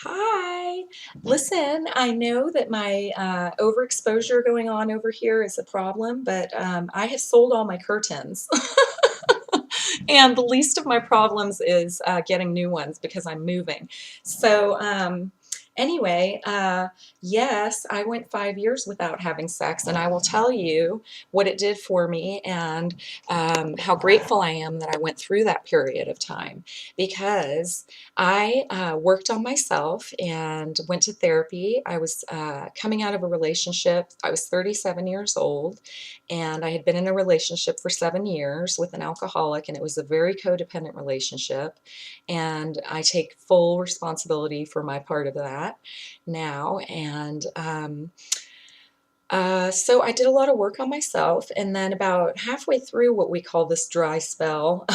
Hi. Listen, I know that my overexposure going on over here is a problem, but I have sold all my curtains. And the least of my problems is getting new ones because I'm moving. So, anyway, yes, I went 5 years without having sex, and I will tell you what it did for me and how grateful I am that I went through that period of time because I worked on myself and went to therapy. I was coming out of a relationship. I was 37 years old, and I had been in a relationship for 7 years with an alcoholic, and it was a very codependent relationship. And I take full responsibility for my part of that now. And so I did a lot of work on myself, and then about halfway through what we call this dry spell,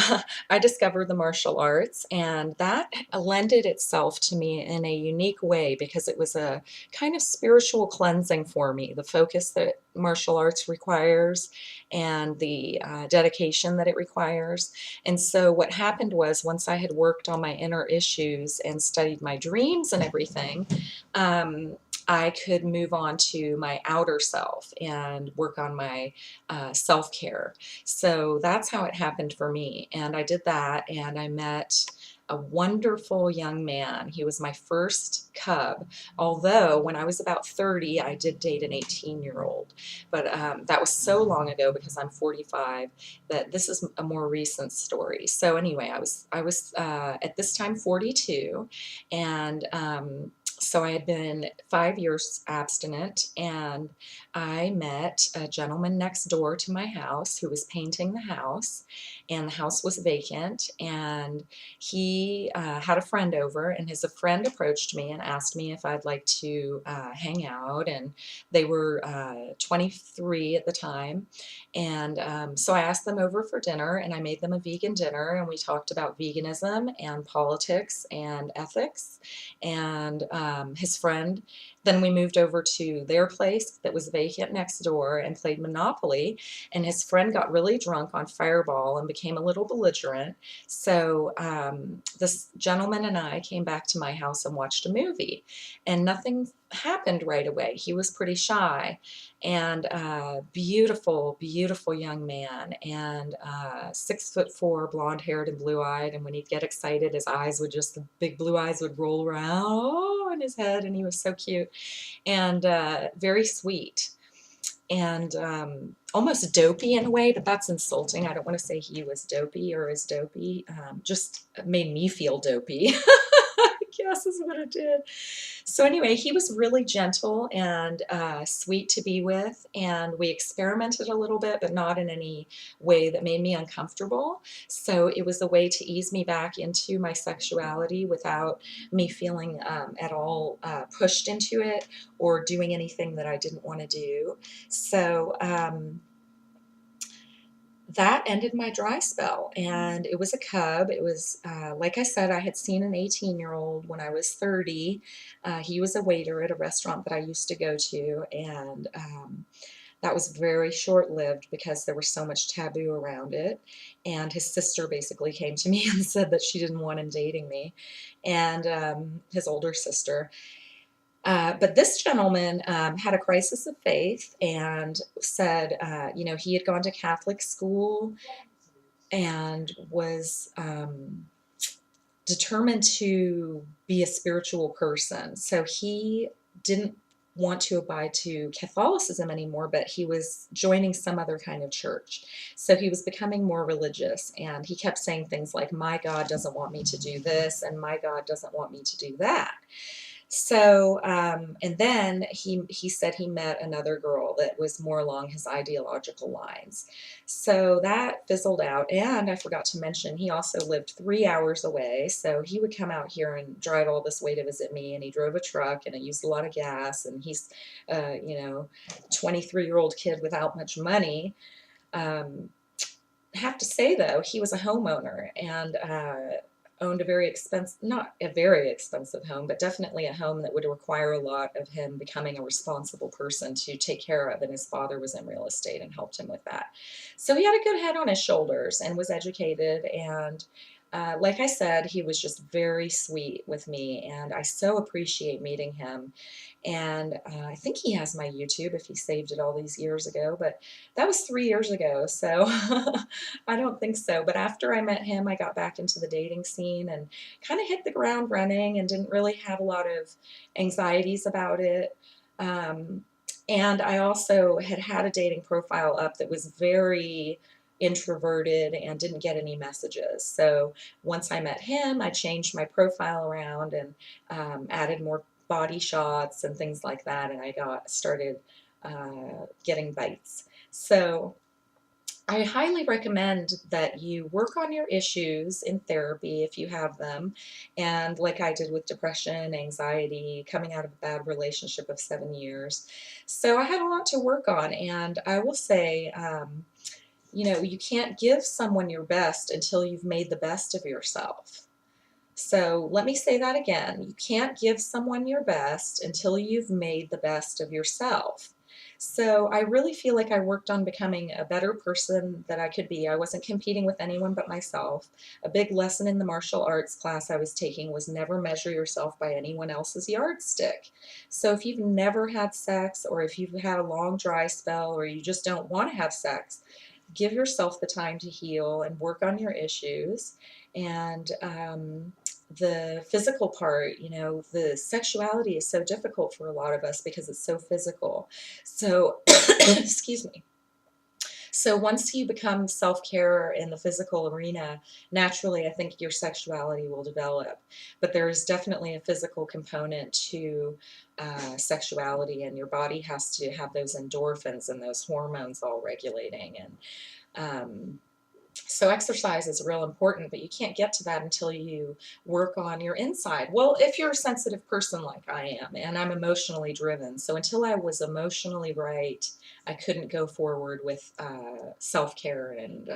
I discovered the martial arts, and that lended itself to me in a unique way because it was a kind of spiritual cleansing for me. The focus that martial arts requires and the dedication that it requires. And so what happened was once I had worked on my inner issues and studied my dreams and everything, I could move on to my outer self and work on my self-care. So that's how it happened for me. And I did that, and I met a wonderful young man. He was my first cub. Although when I was about 30, I did date an 18-year-old. But that was so long ago because I'm 45 that this is a more recent story. So anyway, I was at this time 42, and so I had been 5 years abstinent, and I met a gentleman next door to my house who was painting the house, and the house was vacant, and he had a friend over, and his friend approached me and asked me if I'd like to hang out, and they were 23 at the time, and so I asked them over for dinner, and I made them a vegan dinner, and we talked about veganism and politics and ethics, and his friend. Then we moved over to their place that was vacant next door and played Monopoly. And his friend got really drunk on Fireball and became a little belligerent. So this gentleman and I came back to my house and watched a movie. And nothing happened right away. He was pretty shy, and beautiful, beautiful young man, and 6'4", blonde-haired and blue-eyed. And when he'd get excited, his eyes would just, the big blue eyes would roll around in his head, and he was so cute and very sweet and almost dopey in a way, but that's insulting. I don't want to say he was dopey or is dopey. Just made me feel dopey. I guess is what it did. So anyway, he was really gentle and sweet to be with, and we experimented a little bit, but not in any way that made me uncomfortable. So it was a way to ease me back into my sexuality without me feeling at all pushed into it or doing anything that I didn't want to do. So that ended my dry spell, and it was a cub. It was like I said, I had seen an 18-year-old when I was 30. He was a waiter at a restaurant that I used to go to, and that was very short-lived because there was so much taboo around it. And his sister basically came to me and said that she didn't want him dating me, and his older sister. But this gentleman had a crisis of faith and said, he had gone to Catholic school and was determined to be a spiritual person. So he didn't want to abide to Catholicism anymore, but he was joining some other kind of church. So he was becoming more religious, and he kept saying things like, my God doesn't want me to do this, and my God doesn't want me to do that. So, and then he said he met another girl that was more along his ideological lines. So that fizzled out. And I forgot to mention, he also lived 3 hours away. So he would come out here and drive all this way to visit me. And he drove a truck, and it used a lot of gas. And he's, 23-year-old kid without much money. Have to say though, he was a homeowner, and owned a very expensive, not a very expensive home, but definitely a home that would require a lot of him becoming a responsible person to take care of. And his father was in real estate and helped him with that. So he had a good head on his shoulders and was educated, and like I said, he was just very sweet with me, and I so appreciate meeting him. And I think he has my YouTube if he saved it all these years ago, but that was 3 years ago, so I don't think so. But after I met him, I got back into the dating scene and kind of hit the ground running and didn't really have a lot of anxieties about it. Um, and I also had a dating profile up that was very introverted and didn't get any messages. So once I met him, I changed my profile around and added more body shots and things like that, and I got started getting bites. So I highly recommend that you work on your issues in therapy if you have them, and like I did with depression, anxiety, coming out of a bad relationship of 7 years. So I had a lot to work on, and I will say, you know, you can't give someone your best until you've made the best of yourself. So let me say that again. You can't give someone your best until you've made the best of yourself. So I really feel like I worked on becoming a better person that I could be. I wasn't competing with anyone but myself. A big lesson in the martial arts class I was taking was never measure yourself by anyone else's yardstick. So if you've never had sex, or if you've had a long dry spell, or you just don't want to have sex, give yourself the time to heal and work on your issues. And the physical part, you know, the sexuality is so difficult for a lot of us because it's so physical. So, excuse me. So once you become self-care in the physical arena, naturally, I think your sexuality will develop. But there is definitely a physical component to sexuality, and your body has to have those endorphins and those hormones all regulating. And so exercise is real important, but you can't get to that until you work on your inside. Well, if you're a sensitive person like I am, and I'm emotionally driven, so until I was emotionally right, I couldn't go forward with self-care and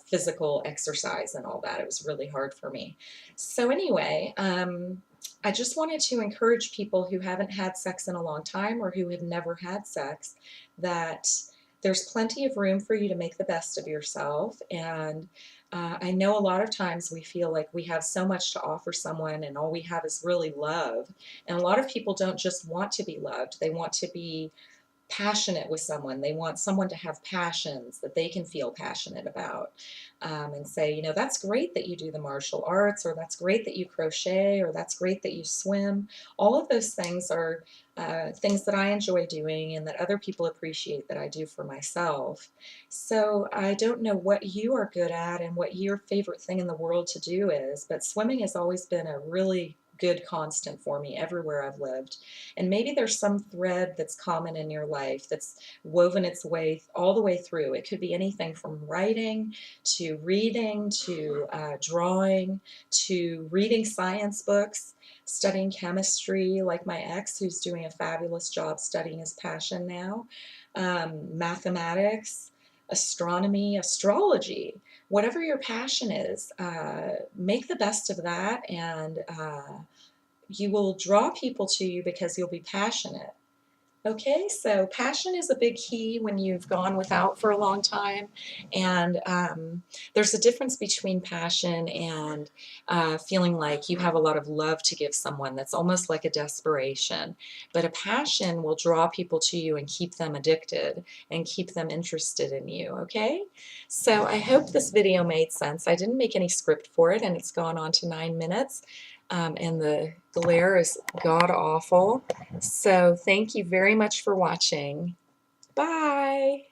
physical exercise and all that. It was really hard for me. So anyway, I just wanted to encourage people who haven't had sex in a long time or who have never had sex that there's plenty of room for you to make the best of yourself. And I know a lot of times we feel like we have so much to offer someone and all we have is really love. And a lot of people don't just want to be loved, they want to be passionate with someone. They want someone to have passions that they can feel passionate about, and say, you know, that's great that you do the martial arts, or that's great that you crochet, or that's great that you swim. All of those things are things that I enjoy doing and that other people appreciate that I do for myself. So I don't know what you are good at and what your favorite thing in the world to do is, but swimming has always been a really good constant for me everywhere I've lived. And maybe there's some thread that's common in your life that's woven its way all the way through. It could be anything from writing to reading to drawing to reading science books, studying chemistry, like my ex, who's doing a fabulous job studying his passion now, mathematics, astronomy, astrology. Whatever your passion is, make the best of that, and you will draw people to you because you'll be passionate. Okay, so passion is a big key when you've gone without for a long time, and there's a difference between passion and feeling like you have a lot of love to give someone. That's almost like a desperation, but a passion will draw people to you and keep them addicted and keep them interested in you. Okay, so I hope this video made sense. I didn't make any script for it, and it's gone on to 9 minutes, and the glare is god awful. So thank you very much for watching. Bye.